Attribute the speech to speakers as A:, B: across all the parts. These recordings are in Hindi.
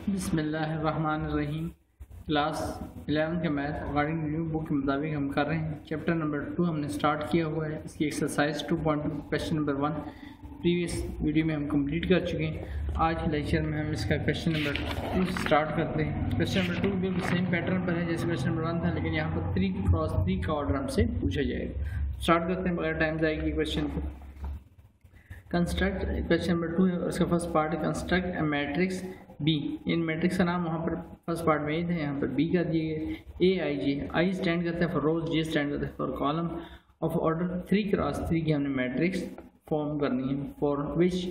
A: बिस्मिल्लाहिर्रहमानिर्रहीम। क्लास 11 के मैथ अकॉर्डिंग न्यू बुक के मुताबिक हम कर रहे हैं। चैप्टर नंबर 2 हमने स्टार्ट किया हुआ है। इसकी exercise 2.2 question number 1 previous video में हम कंप्लीट कर चुके हैं। आज लेक्चर में हम इसका क्वेश्चन नंबर 2 स्टार्ट करते हैं। क्वेश्चन नंबर 2 बिल्कुल सेम पैटर्न पर है जैसे क्वेश्चन नंबर 1 था, लेकिन यहाँ पर 3x3 का ऑर्डर हमसे पूछा जाएगा। स्टार्ट करते हैं, बगैर टाइम जाएगी क्वेश्चन को। कंस्ट्रक्ट क्वेश्चन नंबर 2 है और उसका फर्स्ट पार्ट है कंस्ट्रक्ट ए मैट्रिक्स बी। इन मैट्रिक्स का नाम वहाँ पर फर्स्ट पार्ट में ए था, यहाँ पर बी कर दिए गए। ए आई जे, आई स्टैंड करता है फॉर रोज, जे स्टैंड करता है for column of order 3x3 की हमने मैट्रिक्स फॉर्म करनी है। फॉर विच,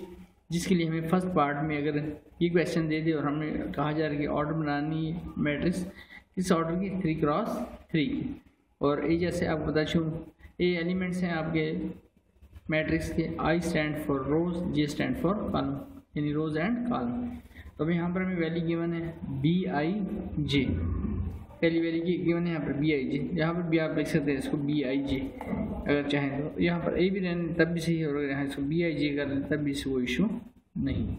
A: जिसके लिए हमें फर्स्ट पार्ट में अगर ये क्वेश्चन दे दे और हमें कहा जा रहा है कि ऑर्डर बनानी है मैट्रिक्स किस ऑर्डर की, 3x3 की। और ए जैसे आपको बता चूँ, ए एलिमेंट्स हैं आपके मैट्रिक्स के। I stand for rows, J stand for column, यानी रोज एंड कॉलम। तो अभी यहाँ पर हमें वैल्यू गिवन है बी आई जे, पहली वैल्यू की गिवन है यहाँ पर बी आई जे। यहाँ पर भी आप लिख सकते हैं इसको बी आई जे अगर चाहें तो। यहाँ पर ए भी रहने तब भी सही है, और अगर यहाँ इसको बी आई जे कर लें तब भी इसको कोई इशू नहीं।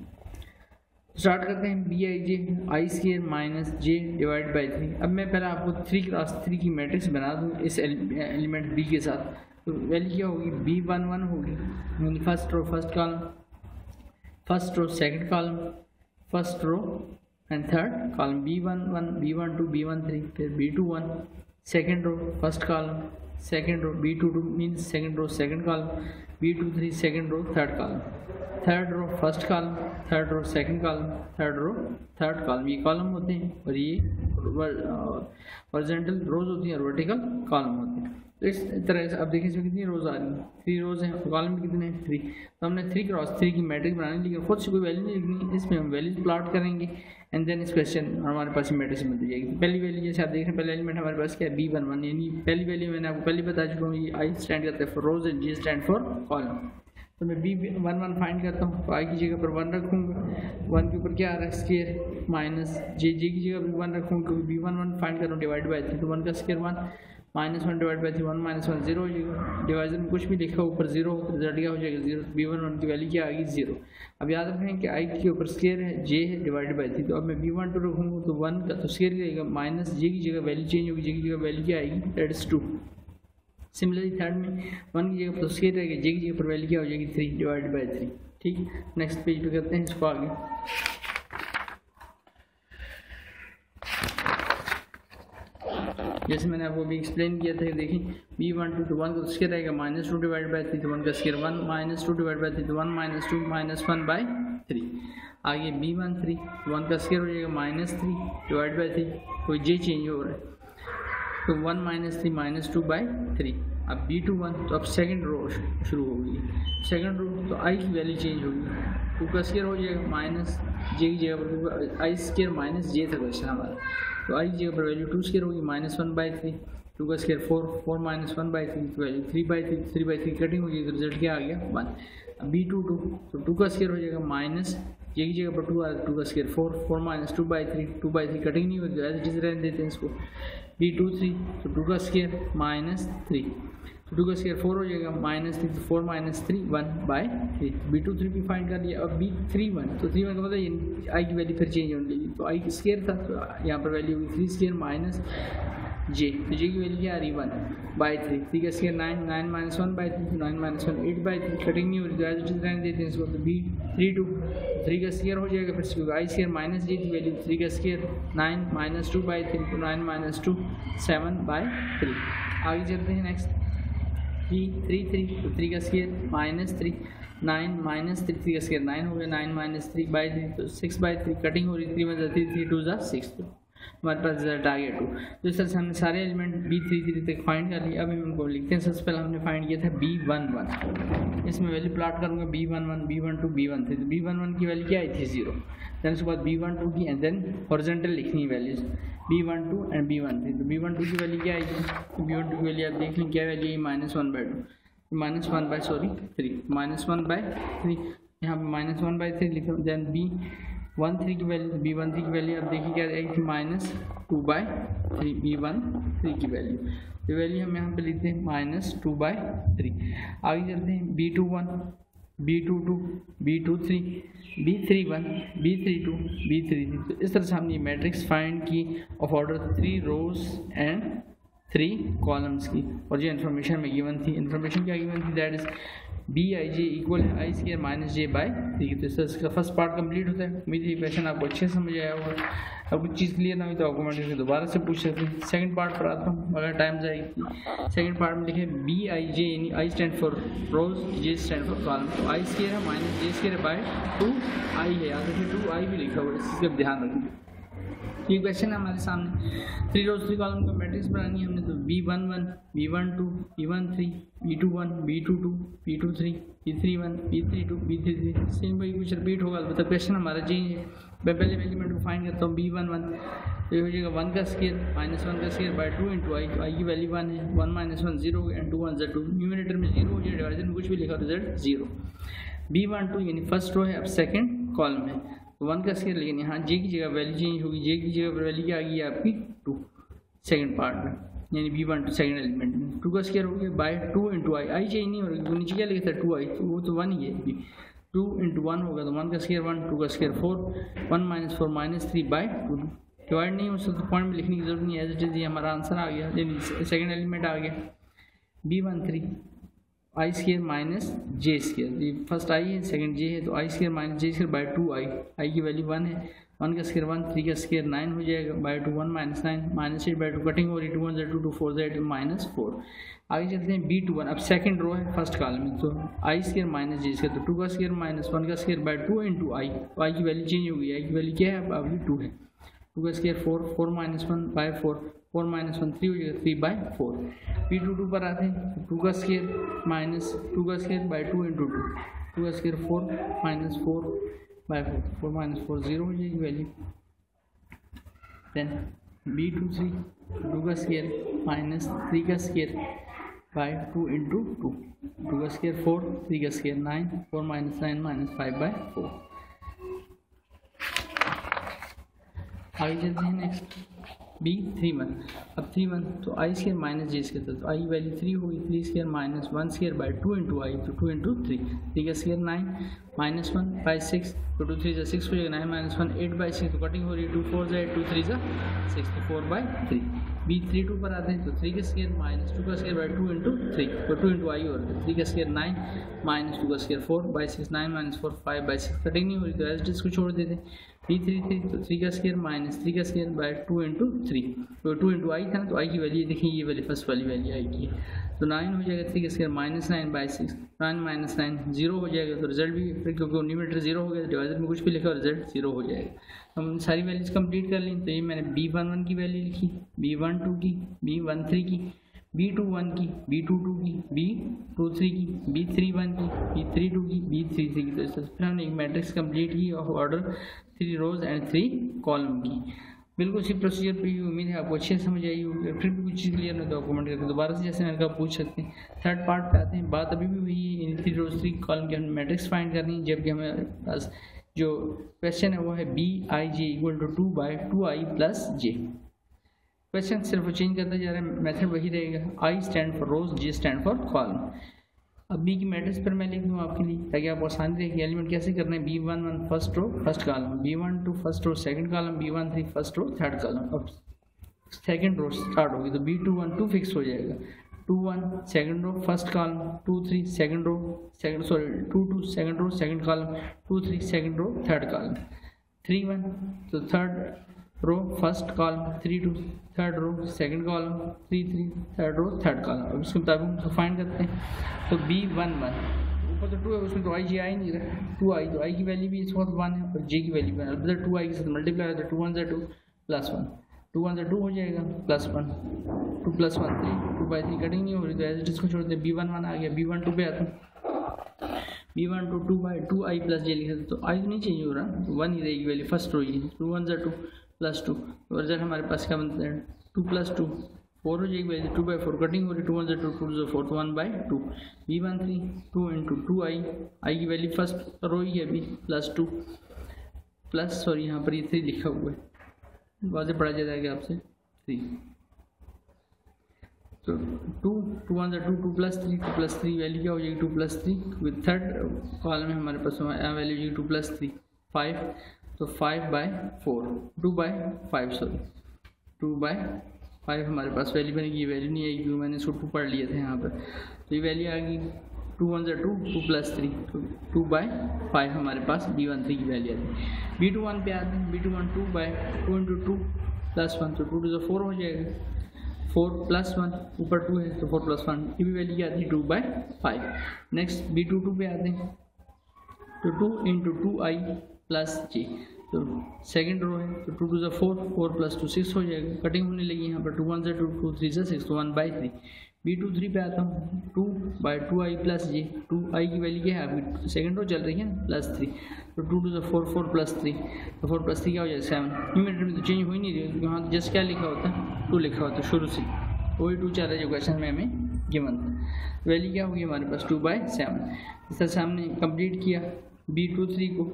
A: स्टार्ट करते हैं। B I J I square minus J divide by 3। अब मैं पहले आपको 3x3 की मैट्रिक्स बना दूँ इस एलिमेंट बी के साथ। तो वैल्यू क्या होगी, B11 होगी, first row first column, first row second column, first row and third column, B11 B12 B13, फिर B21 second row first column, second row B22 means second row second column, B23 second row third column, third row first column, third row second column, third row third column. ये कॉलम होते हैं और ये हॉरिजॉन्टल रोज होती हैं और वर्टिकल कॉलम होते हैं। तो इस तरह से अब देखिए इसमें कितनी रोज आ रही हैं, 3 रोज हैं, कॉलम में कितने हैं 3। तो हमने 3x3 की मैट्रिक्स बनानी, लेकिन खुद से कोई वैल्यू नहीं लिखनी, इसमें हम वैल्यूज प्लॉट करेंगे एंड देन इस क्वेश्चन हमारे पास मैट्रिक्स मिल जाएगी। तो पहली वैल्यू जैसे आप देख रहे हैं, पहला एलिमेंट हमारे पास क्या है B11, यानी पहली वैल्यू मैंने आपको पहले बता चुका हूँ, ये आई स्टैंड करता है for rows and J stand for column. तो मैं B11 फाइंड करता हूँ, तो आई की जगह पर 1 रखूँगा, 1 के ऊपर क्या आ रहा है स्क्वायर, माइनस जे की जगह भी 1 रखूँगा क्योंकि B11 फाइंड कर रहा हूँ डिवाइड बाई 3। तो 1 का स्क्वायर 1, -1 डिवाइड बाई 3, 1 - 1 0 हो जाएगा। डिवाइजन में कुछ भी लिखा ऊपर 0 हो तो रिजल्ट क्या हो जाएगा 0। B11 की वैल्यू क्या आ गई 0। अब याद रखें कि आई के ऊपर स्क्वायर है, जे है डिवाइड बाई 3। तो अब मैं B12 रखूँगा तो 1 का तो स्क्वायर रहेगा, माइनस जे की जगह वैल्यू चेंज होगी, जे की जगह वैल्यू क्या आएगी दैट इज 2। सिमिलरली थर्ड में 1 की जगह पर स्क्वायर रहेगा, जे की जगह पर वैल्यू क्या हो जाएगी 3 डिवाइड बाई 3। ठीक, नेक्स्ट पेज पे करते हैं इसको आगे। जैसे मैंने आपको अभी एक्सप्लेन किया था, देखिए B12 तो 1 का स्क्वायर रहेगा, -2 डिवाइड बाई 3 तो 1 का स्क्वायर 1, -2 डिवाइड बाई 3 तो 1 - 2 -1 बाई 3। आगे B13 1 का स्क्वायर हो जाएगा -3 डिवाइड बाई 3, कोई जे चेंज हो रहा है तो 1 - 3 -2 बाई 3। अब B21 तो अब सेकंड रो शुरू होगी, सेकंड रो तो आई की वैल्यू चेंज होगी, 2 का स्क्वायर हो जाएगा माइनस जे की जगह पर आई स्क्वायर माइनस जे था क्वेश्चन हमारा, तो आई की जगह पर वैल्यू 2 स्क्वायर होगी -1 बाई 3, 2 का स्क्वायर 4, 4 - 1 बाई 3 तो वैल्यू 3 बाई 3, 3 बाई 3 कटिंग होगी तो रिजल्ट क्या आ गया 1। अब B22 तो 2 का स्क्वायर हो जाएगा माइनस जे की जगह पर 2 आ रहा है, 2 का स्क्वायर 4, 4 - 2 बाई 3, 2 बाई 3 कटिंग नहीं होगी, ऐसे जिस रहने देते हैं इसको। B23 तो 2 का स्क्वायर -3, तो 2 का स्क्वायर 4 हो जाएगा, -3 तो 4 - 3 1 बाई 3। B23 भी फाइंड कर लिया। अब B31 तो 31 का मतलब आई की वैल्यू फिर चेंज होने लगी, तो आई की स्क्वायर था तो यहाँ पर वैल्यू होगी 3 स्क्वायर माइनस जे, तो जे की वैल्यू क्या आ रही 1 बाई 3, 3 का स्क्वायर 9, 9 - 1 बाई 3 तो 9 - 1 8 बाई 3 कटिंग नहीं हो रही, तो ऐसे जिस रहने देते हैं इसको। तो B32 3 का स्क्वायर हो जाएगा, फिर क्योंकि आई स्क्वायर माइनस जे की वैल्यू 3 का स्क्वायर 9 - 2 बाई 3 तो 9 - 2 7 बाई 3। आगे चलते हैं नेक्स्ट B33 तो 3 का स्क्वायर -3 9 - 3 3 का स्क्वायर 9 हो गया, 9 - 3 बाई 3 तो 6 बाई 3 कटिंग हो रही, 3 में 3 3 2 6 तो हमारे पास रिजल्ट आ गया 2। तो इस तरह से हमने सारे एलिमेंट B33 तक फाइंड कर लिए। अब हम इनको लिखते हैं। सबसे पहले हमने फाइंड किया था B11, इसमें वैल्यू प्लॉट करूँगा B11 B12 B13, तो B11 की वैल्यू क्या आई थी 0, देन उसके बाद B12 की एंड देन हॉरिजॉन्टल लिखनी है वैल्यूज B12 एंड B13। तो B12 की वैल्यू क्या आएगी, तो B12 की वैल्यू आप देख लें क्या वैल्यू है -1 बाई 2 -1 बाई 3 -1 बाई 3, यहाँ पे -1 बाई 3 लिखा। देन B13 की वैल्यू, B13 की वैल्यू आप देखिए क्या आएगी -2 बाई 3 B13 की वैल्यू, तो वैल्यू हम यहाँ पे लिखते हैं -2 बाई 3। आगे चलते हैं B21 B22 B23 B31 B32 B33। तो इस तरह से हमने मैट्रिक्स फाइंड की of order 3 rows and 3 columns की, और जो इन्फॉर्मेशन में गिवन थी, इन्फॉर्मेशन क्या गिवन थी, दैट इज BIJ इक्वल है आई स्क्वायर माइनस जे बाई 3। तो इसका फर्स्ट पार्ट कंप्लीट होता है। उम्मीद है क्वेश्चन आपको अच्छे से समझ आया होगा। अब कुछ चीज़ क्लियर ना हुई तो कमेंट करके दोबारा से पूछ सकते हैं। सेकंड पार्ट पर आता हूँ अगर टाइम जाएगी। सेकंड पार्ट में लिखे BIJ यानी I stand for rows, J stand for column. तो आई स्क्वायर है minus J square by 2i है, याद रखिए 2i भी लिखा हुआ है, इसका ध्यान रखिए। ये क्वेश्चन है हमारे सामने 3 रोज 3 कॉलम का मैट्रिक्स बनानी है हमने। तो B11 B12 B13 B21 B22 B23 B31 B32 B33 same वही कुछ रिपीट होगा, अलबत्ता क्वेश्चन हमारा चेंज है। मैं पहले एलिमेंट को फाइंड करता हूँ B11, तो ये हो जाएगा 1 का स्क्वायर माइनस 1 का स्क्वायर बाय 2 इंटू आई। आई की वैल्यू 1 है, 1 माइनस 1 0 एंड 2 1 2। न्यूमरेटर में 0 हो जाए, डिवाइजर में कुछ भी लिखा रिजल्ट 0। B12 यानी फर्स्ट रो है, अब सेकंड कॉलम है, 1 का स्क्वायर, लेकिन यहाँ जे की जगह वैल्यू चेंज होगी। जे की जगह वैल्यू क्या आ गई आपकी 2 सेकंड पार्ट में, यानी B12 सेकंड एलिमेंट में 2 का स्क्वायर हो गया by 2 into I. I change नहीं हो रही, नीचे क्या लिखा था 2i, तो वो तो 1 ही है। 2 इंटू 1 होगा तो 1 का स्क्वायर 1, 2 का square 4, 1 minus 4 minus 3 by 2। Divide नहीं हो सकता, पॉइंट में लिखने की जरूरत नहीं है, एज इट इज ये हमारा आंसर आ गया, सेकंड एलिमेंट आ गया। B13 I square minus J square, first I है सेकंड जे है, तो I square minus J square by 2i। I की वैल्यू 1 है, 1 का स्क्वायर 1, 3 का स्क्वायर 9 हो जाएगा by 2, 1 minus 9 minus 8 by 2, cutting हो रही 2 1 2 2 4 8 माइनस 4। आगे चलते हैं B21, अब सेकंड रो है फर्स्ट कॉलम में, तो I square minus J square, तो 2 का स्क्वायर माइनस 1 का स्क्वायर बाय 2 इंटू आई। तो आई की वैल्यू चेंज हो गई, आई की वैल्यू क्या है, अब अभी 2 है। 2 का स्क्वायर 4, 4 माइनस 1 बाय 4, 4 माइनस 1 3 हो जाएगा, 3 बाय 4। B22 पर आते हैं, 2 का स्क्वायर माइनस 2 का स्क्वायर बाय 2 इंटू 2, 2 का स्क्वायर 4 माइनस 4 बाय 4, 4 माइनस 4 0 हो जाएगी वैल्यू। देन B23 2 का स्क्वायर माइनस 3 का स्क्वायर बाय 2 इंटू 2, 2 का स्क्वायर 4, 3 का स्क्वायर 9, 4 माइनस 9 माइनस 5 बाय 4। आगे चलते हैं नेक्स्ट B31, अब 31 तो I square minus J square, तो आई वैल्यू 3 होगी, 3 square minus 1 square by 2 into I, तो 2 इंटू 3, 3 का स्क्वायर 9 माइनस 1 बाय 6, तो 2 3 6 हो जाएगा, 9 माइनस 1 8 बाय 6, तो कटिंग हो रही है 2 4 8 2 3 6, तो 4 बाय 3। B32 पर आते हैं, तो 3 का स्क्वायर माइनस 2 का स्क्वायर बाय 2 इंटू 3, तो 2 इंटू आई, और 3 का स्क्वायर 9 माइनस 2 का square 4 by 6, 9 minus 4 5 by 6, cutting नहीं हो रही तो एज इट इज को छोड़ देते। B33 तो 3 का स्क्वायर माइनस 3 का स्क्वायर बाय 2 इंटू 3, तो 2 इंटू आई था ना, तो आई की वैल्यू देखिए ये वाली फर्स्ट वाली वैल्यू आई की, तो 9 हो जाएगा, 3 का स्क्वायर माइनस 9 बाय 6, 9 माइनस 9 0 हो जाएगा, तो रिजल्ट भी फिर क्योंकि न्यूमरेटर 0 हो गया, डिवाइजर में कुछ भी लिखा रिजल्ट 0 हो जाएगा। हम सारी वैल्यूज कंप्लीट कर लें, तो ये मैंने B11 की वैल्यू लिखी, B12 की, B13 की, B21 की, B22 की, B23 की, B31 की, B32 की, B33 की। तो इस तरह फिर हमने एक मैट्रिक्स कंप्लीट की of order 3 rows and 3 column की। बिल्कुल इसी प्रोसीजर पर उम्मीद है आपको अच्छे से समझ आई होगी। फिर भी कुछ चीज़ क्लियर नहीं तो कमेंट करके दोबारा से जैसे मैंने कहा पूछ सकते हैं। थर्ड पार्ट पे आते हैं, बात अभी भी वही है, इन 3 रोज 3 कॉलम की हमें मैट्रिक्स फाइंड करनी है, जबकि हमारे पास जो क्वेश्चन है वो है BIJ equal to 2 by 2i plus J. Question सिर्फ चेंज करता जा रहा है, मेथड वही रहेगा, I stand for rows, J stand for column. अब बी की मैट्रिक्स पर मैं लिख दूँ आपके लिए ताकि आप आसानी रहे, एलिमेंट कैसे करना है, B11 first row first column, B12 first row second column, B13 first row third column. अब सेकंड रो स्टार्ट होगी तो B21 2 फिक्स हो जाएगा, 2-1 second row first column, 2-3 second row 2-2 second row second column, 2-3 second row third column, 3-1 तो third row first column, 3-2 third row second column, 3-3 third row third column. अब इसके मुताबिक फाइंड करते हैं, तो B11 ऊपर तो 2 है, उसमें तो आई जी आ ही नहीं रहा, 2i, तो आई की वैल्यू भी इस वक्त 1 है और जे की वैल्यू 1 है, अलबत्ता 2i के साथ मल्टीप्लाई होता है, 2 1 2 प्लस 1, 2 1 2 हो जाएगा प्लस 1, 2 प्लस 1 3, 2/3 कटिंग नहीं हो रही तो एज इट इज को छोड़ते हैं। B11 आ गया, B12 पे आता हूँ, B12 2/2i प्लस जे लिखा तो आई तो नहीं चेंज हो रहा, 1 ही रहेगी वैल्यू, फर्स्ट रो ही, 2 1 2 प्लस 2, तो रिजल्ट हमारे पास क्या बनता है 2 प्लस 2 4 हो जाएगी वैल्यू, 2/4 कटिंग हो रही, 2 1 2 2 4 तो 1/2, B13 2 इंटू 2i, आई की वैल्यू फर्स्ट रो ही है अभी प्लस 2 प्लस सॉरी यहाँ पर ये 3 लिखा हुआ है, वाज़े पढ़ा जाएगा आपसे 3, तो 2 1 2 प्लस 3 वैल्यू क्या हो जाएगी 2 प्लस 3 विद थर्ड कॉलम में हमारे पास वैल्यू जाएगी 2 प्लस 3 5, तो 5/4 2/5 सॉरी 2/5 हमारे पास वैल्यू बनेगी। ये वैल्यू नहीं आएगी क्योंकि मैंने इसको 2 पढ़ लिए थे यहाँ पर, तो ये वैल्यू आ गई 2 1 2 प्लस 3, तो 2/5 हमारे पास B13 की वैल्यू आती है। B21 पे आते हैं, B21 2/2 × 2 प्लस 1, तो 2 to 4 हो जाएगा, 4 + 1 ऊपर 2 है तो 4 + 1 की भी वैल्यू क्या आती है 2/5। नेक्स्ट B22 पे आते हैं, तो 2 × 2i + j, तो सेकेंड रो है तो 2 to 4 4 + 2 6 हो जाएगा, कटिंग होने लगी यहाँ पर 2 1 2 2 3 6 तो 1/3। B23 पे आता हूँ, 2/2i + j, 2i की वैल्यू क्या है आपकी सेकेंड रो चल रही है ना +3, तो 2 to 4 4 + 3, तो 4 + 3 क्या हो जाएगा 7। न्यूमरेटर में तो चेंज हो ही नहीं रही, यहाँ जस्ट क्या लिखा होता है 2 लिखा होता है शुरू से, वही 2 चल रहा है जो क्वेश्चन में हमें गिवन था। वैल्यू क्या होगी हमारे पास 2/7। इस तरह से हमने कंप्लीट किया B23 को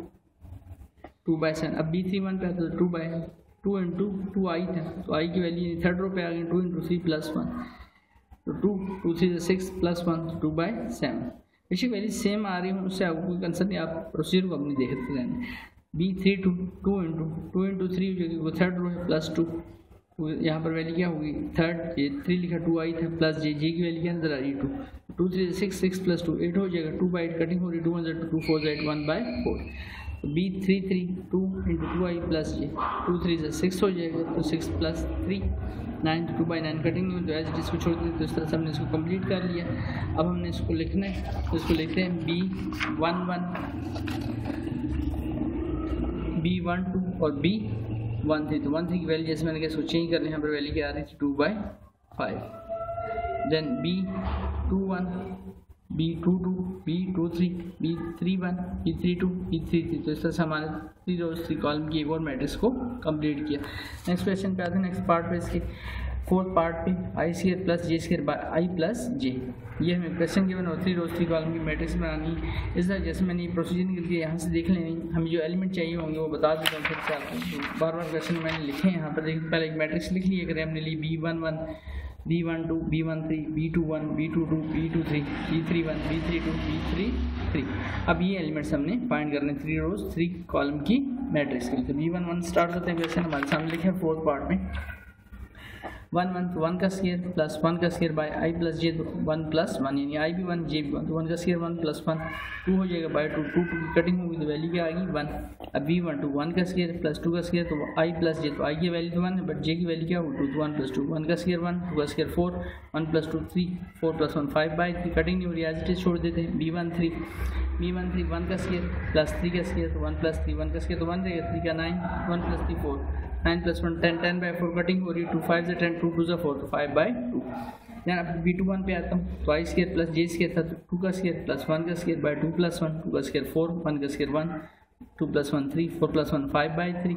A: 2/7। अब B31 पे आता है 2 × 2i था, तो i की वैल्यू थर्ड रो पे आ गई 2 × 3 + 1, तो 2 2 3 6 + 1 2/7। बेशक वैल्यू सेम आ रही है उससे आपको कोई कंसर्न नहीं, आप प्रोसीजर को अपनी देखते रहना। B32 2 × 3 हो जाएगी, वो थर्ड रो है +2, यहाँ पर वैल्यू क्या होगी थर्ड, ये 3 लिखा 2i था प्लस j की वैल्यू क्या नजर आ रही है 2, 2 3 6 + 2 8 हो जाएगा, 2/8 कटिंग हो रही है, 2 1 2 4 1/4। तो B33 2 × 2i + j, 2 3 6 हो जाएगा, तो 6 + 3 9, 2/9 कटिंग नहीं, तो एज इट इसको छोड़ देते, तो इस तरह से हमने इसको कंप्लीट कर लिया। अब हमने इसको लिखना है, तो इसको लिखते हैं B11 B12 और B13, तो 13 की वैल्यू जैसे मैंने क्या सोची ही कर रहे हैं, यहाँ पर वैल्यू क्या आ रही थी 2/5। Then B21 B22 B23 B31 B32 B33, तो इस तरह से हमारे 3 रोज 3 कॉलम की एक और मैट्रिक्स को कंप्लीट किया। नेक्स्ट क्वेश्चन पे आते हैं, नेक्स्ट पार्ट पे इसके फोर्थ पार्ट पे i² + j² i + j, ये हमें क्वेश्चन गिवन और 3 रोज 3 कॉलम की मैट्रिक्स बनानी है। इस तरह जैसे मैंने ये प्रोसीजर निकल दिया, यहाँ से देख लें हमें जो एलिमेंट चाहिए होंगे वो बता देता हूँ, फिर से आपको बार क्वेश्चन मैंने लिखे हैं यहाँ पर। देखिए पहले एक मैट्रिक्स लिख लिया करें हमने ली B11 B12 B13 B21 B22 B23 B31 B32 B33। अब ये एलिमेंट्स हमने फाइंड करने 3 रोज 3 कॉलम की मैट्रिक्स के लिए। तो B11 स्टार्ट करते हैं, क्वेश्चन हमारे सामने लिखे फोर्थ पार्ट में 1 1 तो 1 का स्क्वायर प्लस 1 का स्क्वायर बाय i + j, तो 1 + 1 यानी i भी 1 j भी 1, तो 1 का स्क्वायर 1 + 1 2 हो जाएगा बाय 2 2 की कटिंग होगी तो वैल्यू क्या आएगी 1। अब B12 1 का स्क्वायर प्लस 2 का स्क्वायर, तो i + j, तो i की वैल्यू तो 1 है बट j की वैल्यू क्या होगी 2, तो 1 + 2 1 का स्क्वायर 1 2 का स्क्वायर 4 1 + 2 3 4 + 1 5/3 कटिंग नहीं हो रही, एज इट इज छोड़ देते हैं। B13 1 का स्क्वायर प्लस 3 का स्क्वायर, तो 1 + 3 1 का स्क्वायर तो 1 रहेगा, 3 का 9 1 + 3 4 9 + 1 10 10/4 कटिंग हो रही है, 2 5 से 10 2 2 से 4 तो 5/2। देन अब B21 पे आता हूँ, तो i² + j² था, तो 2 का स्क्वायर प्लस 1 का स्क्वायर बाय 2 + 1 2 का स्क्वायर 4 1 का स्क्वायर 1 2 + 1 3 4 + 1 5/3।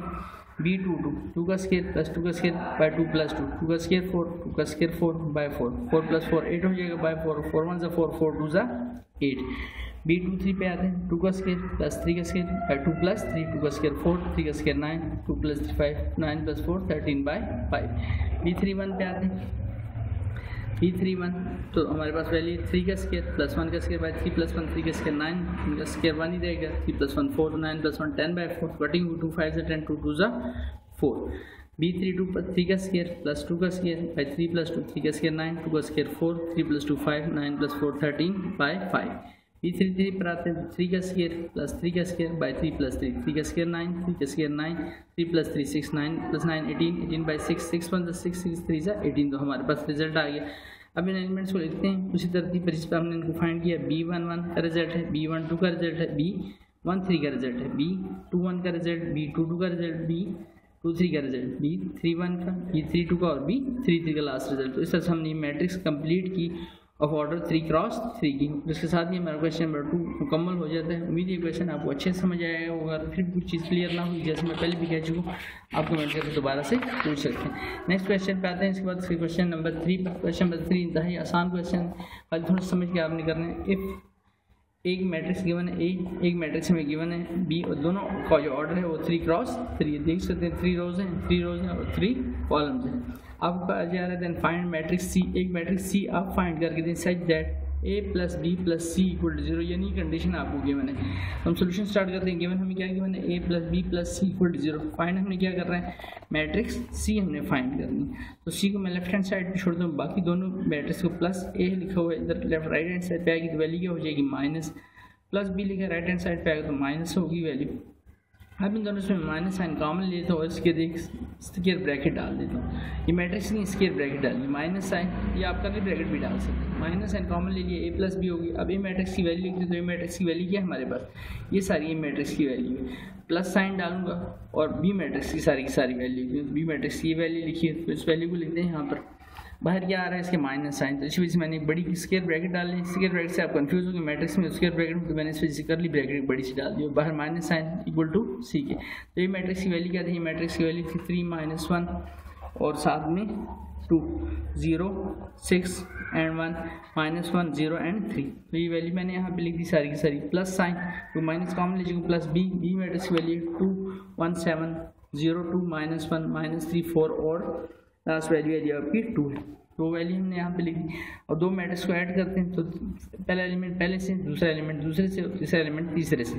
A: B22 2 का स्क्वायर प्लस 2 का स्क्वायर बाय 2 + 2 2 का स्क्वायर 4 2 का स्क्वायर 4/4 4 + 4 8 हो जाएगा बाय 4 4 1 से 4 4 2 से 8। B23 पे आते हैं, 2 का स्क्वायर प्लस 3 का स्क्वायर बाय 2 + 3 2 का स्क्वायर 4 3 का स्क्वायर 9 2 + 3 5 9 + 4 13/5। B31 पे आते हैं, B31 तो हमारे पास वैल्यू 3 का स्क्वायर प्लस 1 का स्क्वायर बाय 3 + 1 3 का स्क्वायर 9 3 का स्क्वायर 1 ही रहेगा, 3 + 1 4 9 + 1 10/4 कटिंग 2 5 से 10 2 2 से 4। B32 पर 3 का स्क्वायर प्लस 2 का स्क्वायर बाय 3 + 2 3 का स्क्वायर 9 2 का स्क्वायर 4 3 + 2 5 9 + 4 13/5। B33 पर आते हैं, 3 का स्क्वायर प्लस 3 का स्क्वायर बाय 3 + 3 3 का स्क्वायर 9 3 का स्क्वायर 9 3 + 3 6 9 + 9 18 18/6 6 1 से 6 6 3 से 18, तो हमारे पास रिजल्ट आ गया। अब इन एलिमेंट्स को लिखते हैं उसी तरतीब पर जिस पर हमने इनको फाइंड किया। B11 का रिजल्ट है, B12 का रिजल्ट है, B13 का रिजल्ट है, B21 का रिजल्ट, B22 का रिजल्ट, B23 का रिजल्ट, B31 का, B32 का और B33 का लास्ट रिजल्ट। तो इस तरह से हमने मैट्रिक्स कंप्लीट की ऑफ ऑर्डर 3x3 की, जिसके साथ ही हमारा क्वेश्चन नंबर 2 मुकम्मल हो जाता है। उम्मीद है क्वेश्चन आपको अच्छे से समझ आएगा होगा, फिर कुछ चीज़ क्लियर ना हुई जैसे मैं पहले भी कह चुका हूँ आप कमेंट करके दोबारा से पूछ सकते हैं। नेक्स्ट क्वेश्चन पे आते हैं, इसके बाद क्वेश्चन नंबर 3 पर। क्वेश्चन नंबर 3 इंतहाई आसान क्वेश्चन, खाली थोड़ा समझ के आपने करना है। इफ़ एक मैट्रिक्स गिवन है ए, एक मैट्रिक्स हमें गिवन है बी, और दोनों का जो ऑर्डर है वो 3x3 देख सकते हैं। 3 रोज हैं और 3 कॉलम्स हैं। आपको कहा जा रहा है देन फाइंड मैट्रिक्स सी, एक मैट्रिक्स सी आप फाइंड करके दें such that a plus B plus C equal to 0, यानी कंडीशन आपको गिवन है। हम सोल्यूशन स्टार्ट करते हैं। गिवन हमें क्या गिवन है, a plus B plus C equal to 0। Find हमने क्या कर रहे हैं, मैट्रिक्स सी हमने फाइंड करनी है। तो सी को मैं लेफ्ट हैंड साइड पे छोड़ दूँ, बाकी दोनों मैट्रिक्स को प्लस a लिखा हुआ है इधर लेफ्ट राइट हैंड साइड पे आएगी तो वैल्यू क्या हो जाएगी माइनस, प्लस बी लिखा राइट हैंड साइड पे आएगा तो माइनस होगी वैल्यू। अब इन दोनों से माइनस साइन कॉमन लेता हूँ और इसके देख स्क्वायर ब्रैकेट डाल देता हूँ। ये मैट्रिक्स नहीं स्क्वायर ब्रैकेट डालिए, माइनस साइन, या आप करके ब्रैकेट भी डाल सकते हैं। माइनस साइन कॉमन ले लिए, a प्लस बी होगी। अब ए मैट्रिक्स की वैल्यू लिखते तो ए मैट्रिक्स की वैल्यू क्या है हमारे पास, ये सारी ए मैट्रिक्स की वैल्यू है। प्लस साइन डालूंगा और बी मैट्रिक्स की सारी वैल्यू, बी मैट्रिक्स की वैल्यू लिखी है तो इस वैल्यू को लिखते हैं यहाँ पर। बाहर क्या आ रहा है इसके माइनस साइन, तो इसी वजह से मैंने एक बड़ी स्क्वायर ब्रैकेट डाल ली। स्क्वायर ब्रैकेट से आप कंफ्यूज हो गए मैट्रिक्स में स्क्वायर ब्रैकेट में, तो मैंने इस वजह से करली ब्रैकेट बड़ी सी डाल दी और बाहर माइनस साइन इक्वल टू सी के। तो ये मैट्रिक्स की वैल्यू क्या थी, मैट्रिक्स की वैल्यू थी 3 - 1 और साथ में 2 0 6 एंड 1 -1 0 एंड 3। तो ये वैल्यू मैंने यहाँ पे लिख दी सारी की सारी। प्लस साइन तो माइनस कॉमन लीजिएगा, प्लस बी, बी मैट्रिक्स की वैल्यू 2 1 7 0 2 -1 -3 4 और लास्ट वैल्यू आपकी 2 है। तो वैल्यू हमने यहाँ पे लिखी और दो मैट्रिक्स को ऐड करते हैं। तो पहला एलिमेंट पहले से, दूसरा एलिमेंट दूसरे से, तीसरा एलिमेंट तीसरे से।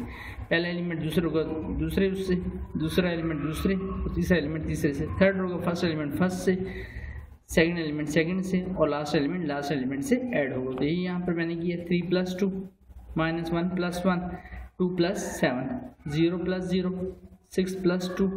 A: पहला एलिमेंट दूसरे होगा दूसरे उससे, दूसरा एलिमेंट दूसरे, तीसरा एलिमेंट तीसरे से, थर्ड होगा फर्स्ट एलिमेंट फर्स्ट से, सेकंड एलिमेंट सेकंड से और लास्ट एलिमेंट से ऐड होगा। तो यही यहाँ पर मैंने किया 3 + 2 -1 + 1 2 + 7 0 + 0 6 + 2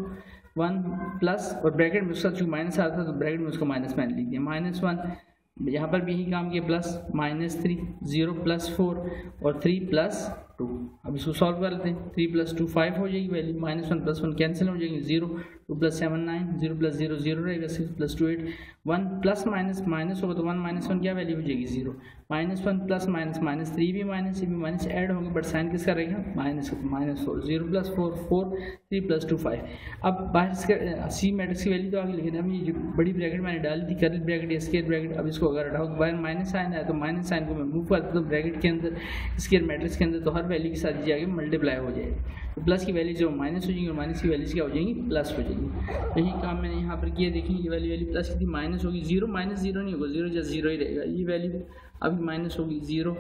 A: 1 प्लस और ब्रैकेट में उसका चूँकि माइनस आता है तो ब्रैकेट में उसका माइनस मैंने लिख दिया। -1 यहाँ पर भी यही काम किया, प्लस -3 0 + 4 और 3 + 2। अब इसको सॉल्व कर लेते हैं। 3 + 2 5 हो जाएगी वैल्यू, -1 + 1 कैंसिल हो जाएगी 0, 2 + 7 9 0 + 0 0 रहेगा, 6 + 2 8 1 प्लस माइनस होगा तो 1 - 1 क्या वैल्यू हो जाएगी 0, -1 प्लस -3 भी माइनस, ये भी माइनस ऐड होंगे बट साइन किसका रहेगा माइनस, -4 0 + 4 4 3 + 2 5। अब बाहर इसका सी मैट्रिक्स की वैल्यू तो आगे लिखे थे हम, ये बड़ी ब्रैकेट मैंने डाल दी करली ब्रैकेट या स्क्वायर ब्रैकेट। अब इसको अगर हटाओ बाहर माइनस साइन आया तो माइनस साइन को मैं मूव कर देता हूँ ब्रैकेट के अंदर स्क्वायर मैट्रिक्स के अंदर, तो हर वैल्यू के साथ जाके मल्टीप्लाई हो जाएगी। तो प्लस की वैल्यू जो माइनस हो जाएंगी और माइनस की वैल्यूज क्या हो जाएंगी प्लस हो जाएंगी। यही काम मैंने यहाँ पर किया। देखिए ये वैल्यू प्लस की थी, माइनस होगी 0 -0 नहीं होगा, 0 जस्ट 0 ही रहेगा। ये वैल्यू अभी माइनस होगी 0,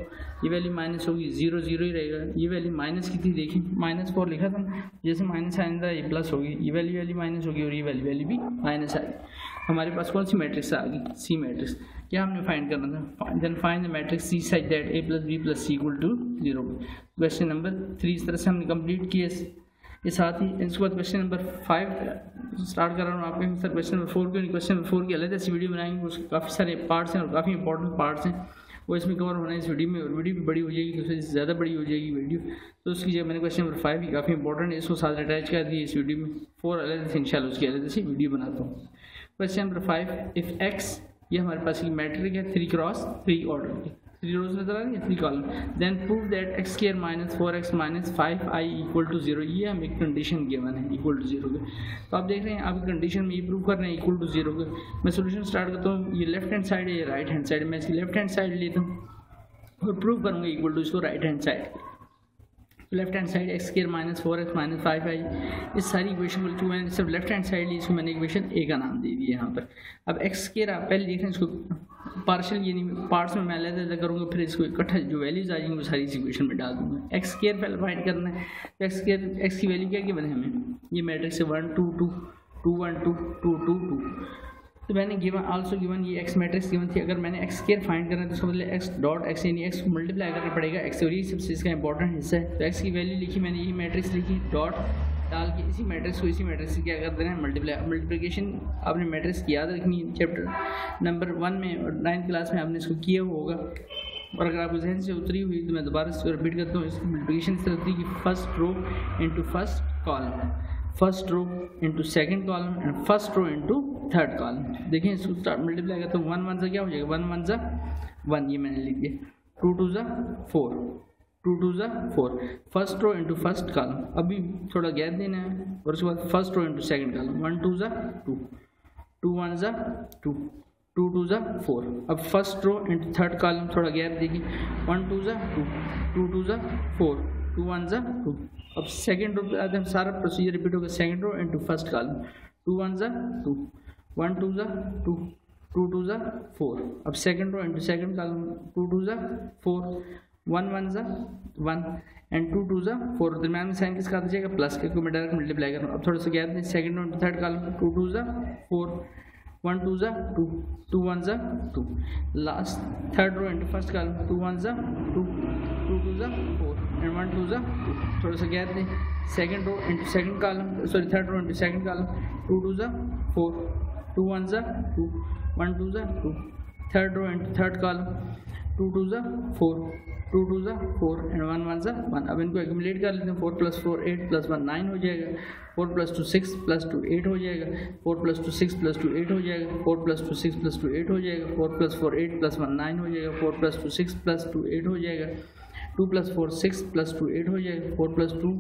A: ये वैल्यू माइनस होगी 0 0 ही रहेगा। ये वैल्यू माइनस की थी, देखिए -4 लिखा था, जैसे माइनस आया था ये प्लस होगी, ये वैल्यू माइनस होगी और ये वैल्यू भी माइनस आएगी। हमारे पास कौन सी मैट्रिक्स आ गई, सी मैट्रिक्स। क्या हमने फाइंड करना था, then find the matrix C such that a + b + c = 0। Question number 3 इस तरह से हमने कंप्लीट किया। ये साथ ही इसके बाद क्वेश्चन नंबर 5 स्टार्ट कर रहा हूँ आपके सर। क्वेश्चन नंबर 4 क्योंकि क्वेश्चन नंबर 4 की अलग से वीडियो बनाएंगे, उसके काफ़ी सारे पार्ट्स हैं और काफ़ी इंपॉर्टेंट पार्ट्स हैं, वो इसमें कवर होना है इस वीडियो में। और वीडियो भी बड़ी हो जाएगी तो उससे ज़्यादा बड़ी हो जाएगी वीडियो, तो उसकी जगह मैंने क्वेश्चन नंबर 5 भी काफ़ी इंपॉर्टेंट है, इसको साथ अटैच कर दिया इस वीडियो में। 4 अलग से इंशाल्लाह उसकी अलग से वीडियो बनाता हूँ। क्वेश्चन नंबर 5, इफ़ x, ये हमारे पास एक मैट्रिक है 3x3 ऑर्डर की, 3 रोज नजर आ रही है 3 column, then prove that x² - 4x - 5i = 0। ये हमें एक कंडीशन गिवन है इक्वल टू 0 के। तो आप देख रहे हैं आप कंडीशन में ये प्रूव कर रहे हैं इक्वल टू 0 के। मैं सोल्यूशन स्टार्ट करता हूँ। ये लेफ्ट हैंड साइड है, ये राइट हैंड साइड, मैं इसकी लेफ्ट हैंड साइड लेता हूँ और प्रूव करूँगा इक्वल टू इसको right hand side. Left hand side x² - 4x - 5i, इस सारी इक्वेशन को मैंने सिर्फ लेफ्ट हैंड साइड ली, इसको मैंने इक्वेशन a का नाम दे दिया यहाँ पर। अब x² आप पहले देख रहे हैं इसको पार्शियल यानी पार्ट्स में मैं अलग करूँगा, फिर इसको इकट्ठा जो वैल्यूज आ जाएंगी वो सारी इस इक्वेशन में डाल दूँगा। x² पहले फाइंड करना है, तो x की वैल्यू क्या बने हमें, ये मैट्रिक्स है 1 2 2 2 1 2 2 2 2। तो मैंने गिवन आल्सो गिवन ये x मैट्रिक्स गिवन थी। अगर मैंने x² फाइंड करना है तो उसका मतलब x.x यानी x को मल्टीप्लाई करना पड़ेगा x, और ये सबसे इसका इंपॉर्टेंट हिस्सा है। तो x की वैल्यू लिखी मैंने, ये मैट्रिक्स लिखी, डॉट डाल के इसी मैट्रिक्स को इसी मैट्रिक्स से क्या कर देना है मल्टीप्लिकेशन। आपने मैट्रिक्स की याद रखनी है, चैप्टर नंबर 1 में और 9th क्लास में आपने इसको किया होगा, और अगर आपको जहन से उतरी हुई तो मैं दोबारा इसको रिपीट करता हूँ। इसकी मल्टीप्लिकेशन इस तरह होती है कि first row into first column, first row into second column and first row into third column. देखिए इसको स्टार्ट मल्टीप्लाई करता हूँ, 1 1 सा क्या हो जाएगा, 1 1 सा 1, ये मैंने लिख दिया, 2 2 सा 4, 2 2 सा 4, first row into first column. अभी थोड़ा गैप देना है और उसके बाद first row into second column, 1 2 सा 2, 2 1 सा 2, 2 2 ज़ा 4। अब first row into third column, थोड़ा गैप देखिए, 1 2 ज़ा 2, 2 2 ज़ा 4, 2 1 ज़ा 2। अब सेकेंड रो पे आते हैं, सारा प्रोसीजर रिपीट होगा, second row into first column, 2 1 ज़ा 2, 1 2 ज़ा 2, 2 2 ज़ा 4। अब second row into second column, 2 2 ज़ा 4, 1 1 ज़ा 1 एंड 2 2 ज़ा 4। दरम्यान में साइन किसका आ जाएगा, प्लस के, को मैं डायरेक्ट मल्टीप्लाई कर रहा हूँ। अब थोड़ा सा गैप दें, second row into third column, 2 2 ज़ा 4, 1 2 ज़ा 2, 2 1 ज़ा 2। Last third row into first column, 2 1 ज़ा 2, 2 2 ज़ा 4 एंड 1 2 ज़ा 2। थोड़ा सा गैप दें, second row into second column, sorry third row into second column, 2 2 ज़ा 4, 2 1 ज़ा 2, 1 2 ज़ा 2। Third row into third column, 2 2 ज़ा 4, 2 2 ज़ा 4 एंड 1 1 ज़ा 1। अब इनको एक्यूमुलेट कर लेते हैं, 4 + 4 8 + 1 9 हो जाएगा, 4 + 2 6 + 2 8 हो जाएगा, 4 + 2 6 + 2 8 हो जाएगा, 4 + 2 6 + 2 8 हो जाएगा, 4 + 4 8 + 1 9 हो जाएगा, 4 + 2 6 + 2 8 हो जाएगा, 2 + 4 6 + 2 8 हो जाएगा, 4 + 2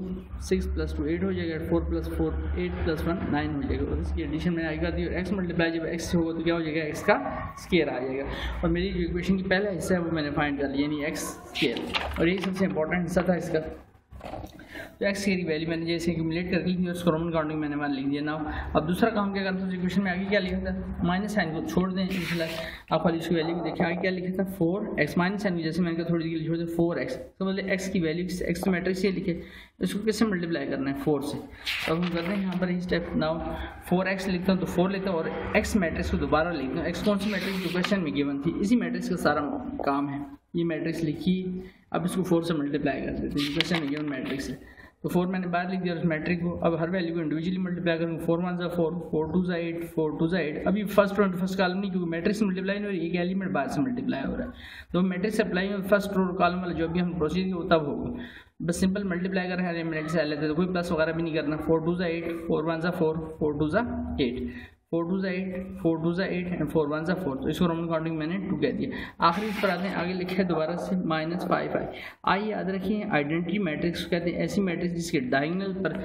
A: 6 + 2 8 हो जाएगा, 4 + 4 8 + 1 9 हो जाएगा। और इसकी एडिशन में आएगा दी, और एक्स मल्टीप्लाई जब एक्स से होगा तो क्या हो जाएगा, एक्स का स्केयर आ जाएगा। और मेरी जो इक्वेशन की पहला हिस्सा है वो मैंने फाइंड कर लिया, यानी एक्स स्केयर, और यही सबसे इंपॉर्टेंट हिस्सा था इसका। तो एक्स की वैल्यू मैंने जैसे एक्यूमुलेट कर ली थी, और उसको रोमन काउंटिंग मैंने मान लिख दिया। ना अब दूसरा काम क्या करता है, इक्वेशन में आगे क्या लिखा था, माइनस साइन को छोड़ दें, इसलिए आप खाली इसकी वैल्यू देखिए आगे क्या लिखा था, 4x माइनस साइन, जैसे मैंने कहा थोड़ी देर छोड़ दें 4x, तो मतलब एक्स की वैल्यू, एक्स तो मैट्रिक्स ये लिखे, इसको किससे मल्टीप्लाई करना है, 4 से। तो अब हम करते हैं यहाँ पर ये स्टेप। नाउ 4x लिखता हूँ तो 4 लेता हूँ, और एक्स मैट्रिक्स को दोबारा लिखता हूँ। एक्स कौन सी मैट्रिक्स जो क्वेश्चन में गिवन थी, इसी मैट्रिक्स का सारा काम है। ये मैट्रिक्स लिखी, अब इसको 4 से मल्टीप्लाई कर देते हैं, क्वेश्चन में गिवन मैट्रिक्स है। तो 4 मैंने बाहर लिख दिया, और इस मैट्रिक को अब हर वैल्यू को इंडिविजुअली मल्टीप्लाई करूँगा, 4 1 ज़ा 4, 4 2 ज़ा 8, 4 2 ज़ा 8। अभी first row into first column नहीं, क्योंकि मैट्रिक्स मल्टीप्लाई नहीं हो रही, एक एलिमेंट बाहर से मल्टीप्लाई हो रहा है। तो मैट्रिक्स अप्लाई में फर्स्ट रो कॉलम वाला जो भी हम प्रोसीजर हो तब होगा, बस सिंपल मल्टीप्लाई कर रहे हैं एलिमेंट से लेते, तो कोई प्लस वगैरह भी नहीं करना। 4 2 ज़ा 8, 4 1 ज़ा 4, 4 2 ज़ा 8, 4 2 ज़ा 8, 4 2 ज़ा 8 एंड 4 1 ज़ा 4। तो इसको रोमन काउंटिंग मैंने 2 कह दिया। आखिरी पर आते हैं, आगे लिखा है दोबारा से -5i। आई याद रखिए, आइडेंटिटी मैट्रिक्स कहते हैं ऐसी मैट्रिक्स जिसके डायगोनल पर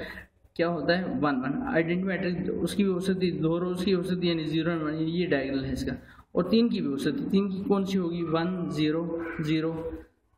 A: क्या होता है 1 1। आइडेंटिटी मैट्रिक्स उसकी भी हो सकती है, 2 रोज की हो सकती है, यानी 0 1, ये डायगोनल है इसका। और 3 की भी हो सकती है। 3 की कौन सी होगी, 1 0 0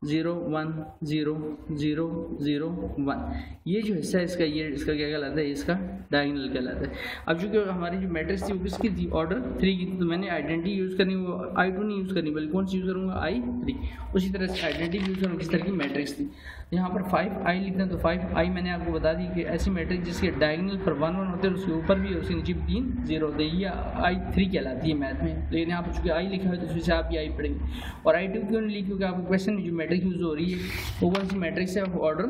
A: 0 1 0 0 0 1। ये जो हिस्सा है इसका, ये इसका क्या कहलाता है, इसका डायगोनल कहलाता है। अब चूंकि हमारी जो मैट्रिक्स थी वो किसकी थी, ऑर्डर 3 की थी, तो मैंने आइडेंटिटी यूज़ करनी, वो I2 नहीं यूज़ करनी, बल्कि कौन सी यूज़ करूँगा, I3। उसी तरह से आइडेंटिटी यूज़ करूँगा, किस तरह की मैट्रिक्स थी। यहाँ पर 5i लिखते हैं, तो 5i मैंने आपको बता दी कि ऐसी मैट्रिक्स जिसके डायगोनल पर 1 1 होते हैं, उसके ऊपर भी उसके नीचे 3 0 होते हैं, ये I3 कहलाती है मैथ में। लेकिन यहाँ पर चूँकि i लिखा है तो उससे आप ये i पढ़ेंगे। और I2 क्यों नहीं लिखी, क्योंकि आपको क्वेश्चन में जो मैट्रिक्स यूज़ हो रही है वो कौन सी मैट्रिक्स है, ऑर्डर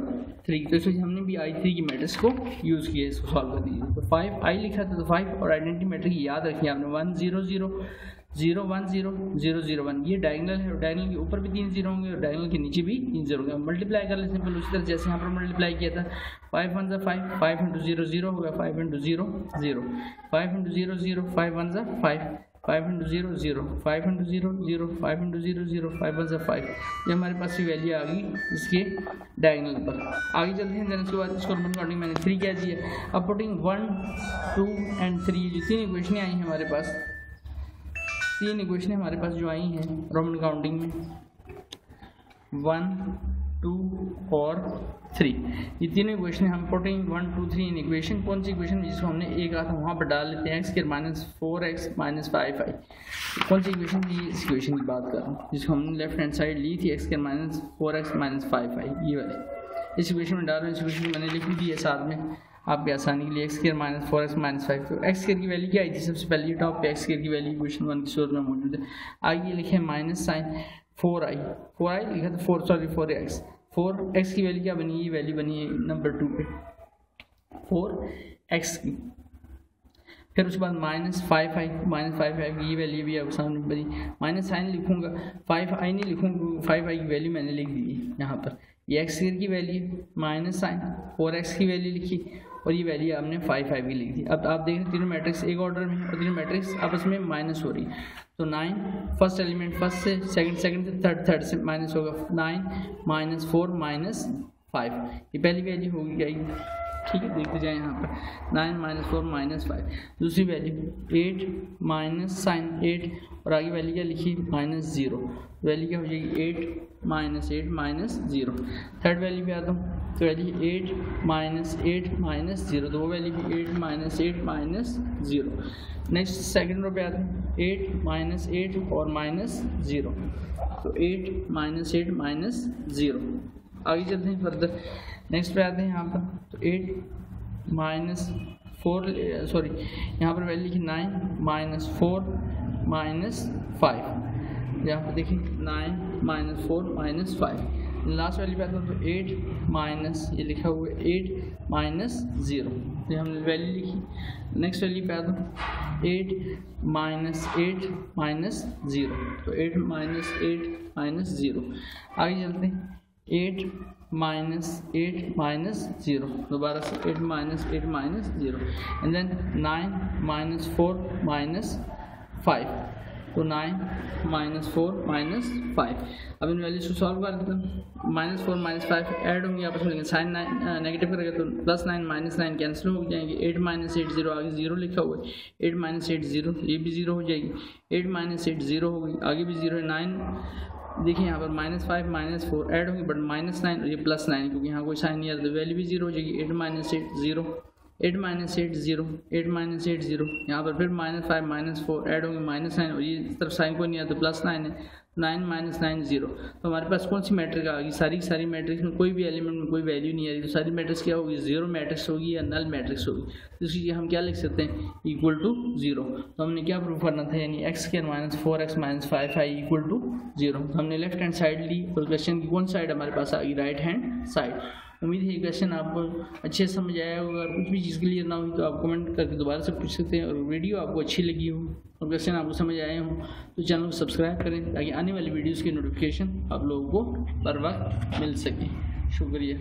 A: 3, तो इसलिए हमने भी I3 की मैट्रिक्स को यूज़ किया, इसको सॉल्व कर दीजिए। तो 5i लिखा था, तो 5 और आइडेंटिटी मैट्रिक्स याद रखिए आपने, 1 0 0 0 1 0 0 0 1। ये डायगोनल है, और डायगोनल के ऊपर भी 3 0 होंगे, और डायगोनल के नीचे भी 3 0 होंगे। मल्टीप्लाई कर ले सिंपल उसी तरह जैसे यहाँ पर मल्टीप्लाई किया था। 5 1 ज़ा 5, 5 इंटू 0 0 होगा, 5 इंटू 0 0, 5 इंटू 0 0, 5 1 ज़ा 5, 5 इंटू 0 0, 5 इंटू 0 0, 5 इंटू 0 0, 5 1 ज़ा 5। ये हमारे पास ये वैल्यू आ गई इसके डायगोनल पर। आगे चलते हैं, देन उसके बाद इसको रोमन काउंटिंग मैंने 3 कह दिया। अब पुटिंग 1 2 एंड 3, जो 3 इक्वेशनें आई हैं हमारे पास, 3 इक्वेशनें हमारे पास जो आई हैं रोमन काउंटिंग में, 1 2 और 3, ये तीनों इक्वेशन हम पुटिंग 1 2 3 इन इक्वेशन, कौन सी इक्वेशन जिसको हमने एक आता वहाँ पर डाल लेते हैं, x² -4x -5i। कौन सी इक्वेशन थी, इस इक्वेशन की बात कर रहा हूँ जिसको हमने लेफ्ट हैंड साइड ली थी, x² -4x -5i, ये वाली इस इक्वेशन में डाल रहे हैं। इस इक्वेशन मैंने लिख दी है साथ में आपकी आसानी के लिए, x² -4x -5। तो x² की वैल्यू क्या आई थी, सबसे पहले टॉप पे x² की वैल्यू इक्वेशन 1 की सोर्स में मौजूद है। आगे लिखे माइनस साइन 4i लिखा था 4x, 4x की वैल्यू क्या बनी, ये वैल्यू बनी है नंबर 2 पे 4x की। फिर उसके बाद -5i की ये वैल्यू भी आपके सामने बनी। माइनस साइन लिखूंगा, 5i नहीं लिखूंगा, 5i की वैल्यू मैंने लिख दी है यहाँ पर। ये x² की वैल्यू माइनस साइन 4x की वैल्यू लिखी, और ये वैल्यू आपने 5i की लिख दी। अब आप देख रहे हैं तीनों मैट्रिक्स एक ऑर्डर में है, और तीनों मैट्रिक्स आपस में माइनस हो रही है। तो 9 फर्स्ट एलिमेंट फर्स्ट से, सेकंड से, थर्ड से माइनस होगा, 9 -4 -5, ये पहली वैल्यू होगी क्या, ठीक है, देखते जाए यहाँ पर 9 माइनस 4 माइनस 5, दूसरी वैल्यू 8 माइनस साइन 8 और आगे वैल्यू क्या लिखी -0, वैल्यू क्या हो जाएगी 8 माइनस 0। थर्ड वैल्यू पे आता हूँ तो वैल्यू 8 माइनस 0, तो वो वैल्यू भी 8 माइनस 0। नेक्स्ट सेकंड रो पे आते हैं 8 माइनस 8 और -0, तो 8 माइनस 0। आगे चलते हैं फर्दर, नेक्स्ट पे आते हैं यहाँ पर तो 8 माइनस 4 सॉरी यहाँ पर वैल्यू लिखी 9 माइनस 4 माइनस 5, यहाँ पर देखिए 9 माइनस 4 माइनस 5। लास्ट वैल्यू पे आता है तो 8 माइनस ये लिखा हुआ है 8 माइनस 0, ये हमने वैल्यू लिखी। नेक्स्ट वैल्यू पे आता हूँ 8 माइनस 0, तो 8 माइनस 0। आगे चलते हैं 8 माइनस 0, दोबारा से 8 minus 0, and then 9 minus 4 minus 5, तो 9 माइनस 4 माइनस 5। अब इन वैल्यूज को सॉल्व कर देता हूँ, -4 -5 ऐड होंगे आपस में, साइन नेगेटिव करेगा तो +9 -9 कैंसिल हो जाएंगे। 8 माइनस 8 0, आगे 0 लिखा हुआ है, 8 माइनस 8 0, ये भी 0 हो जाएगी, 8 माइनस 8 0 हो गई, आगे भी 0 है। 9 देखिए यहाँ पर -5 -4 ऐड होंगे बट -9 और ये +9 क्योंकि यहाँ कोई साइन नहीं आता तो वैल्यू भी 0 हो जाएगी। 8 माइनस 8 0, 8 माइनस 8 0, 8 माइनस 8 0, यहाँ पर फिर -5 -4 ऐड होंगे -9 और ये तरफ साइन कोई नहीं आता तो +9 है। 9 माइनस 9 0, तो हमारे पास कौन सी मैट्रिक्स आ गई, सारी मैट्रिक्स में कोई भी एलिमेंट में कोई वैल्यू नहीं आ रही, तो सारी मैट्रिक्स क्या होगी, 0 मैट्रिक्स होगी या नल मैट्रिक्स होगी। तो इसलिए हम क्या लिख सकते हैं =0। तो हमने क्या प्रूव करना था, यानी x² - 4x - 5i = 0। तो हमने लेफ्ट हैंड साइड ली और क्वेश्चन की कौन साइड हमारे पास आ गई, राइट हैंड साइड। उम्मीद है ये क्वेश्चन आपको अच्छे से समझ आया होगा। अगर कुछ भी चीज़ क्लियर ना हो तो आप कमेंट करके दोबारा से पूछ सकते हैं, और वीडियो आपको अच्छी लगी हो और क्वेश्चन आपको समझ आए हो तो चैनल को सब्सक्राइब करें ताकि आने वाली वीडियोज़ की नोटिफिकेशन आप लोगों को बर वक्त मिल सके। शुक्रिया।